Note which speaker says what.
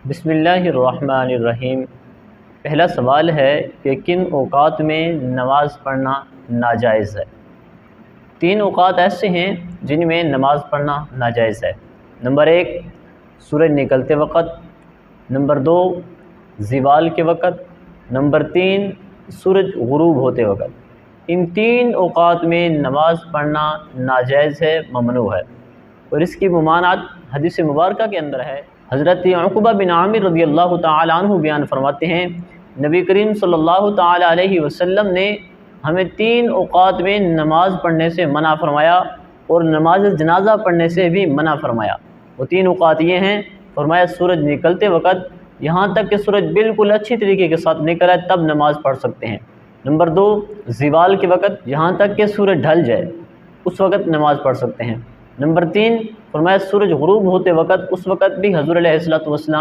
Speaker 1: بسم اللہ الرحمن الرحیم۔ پہلا سوال ہے کہ کن اوقات میں نماز پڑھنا ناجائز ہے؟ 3 اوقات ایسے ہیں جن میں نماز پڑھنا ناجائز ہے۔ نمبر 1 سورج نکلتے وقت، نمبر 2 زوال کے وقت، نمبر 3 سورج غروب ہوتے وقت۔ ان 3 اوقات میں نماز پڑھنا ناجائز ہے، ممنوع ہے، اور اس کی ممانعت حدیث مبارکہ کے اندر ہے۔ حضرت عقبہ بن عامر رضی اللہ تعالی عنہ بیان فرماتے ہیں، نبی کریم صلی اللہ تعالی علیہ وسلم نے ہمیں 3 اوقات میں نماز پڑھنے سے منع فرمایا اور نماز جنازہ پڑھنے سے بھی منع فرمایا۔ وہ 3 اوقات یہ ہیں، فرمایا سورج نکلتے وقت، یہاں تک کہ سورج بالکل اچھی طریقے کے ساتھ نکل آئے تب نماز پڑھ سکتے ہیں۔ نمبر 2 زوال کے وقت، یہاں تک کہ سورج ڈھل جائے اس وقت نماز پڑھ سکتے ہیں۔ نمبر 3 فرمایا سورج غروب ہوتے وقت، اس وقت بھی حضور علیہ الصلوۃ والسلام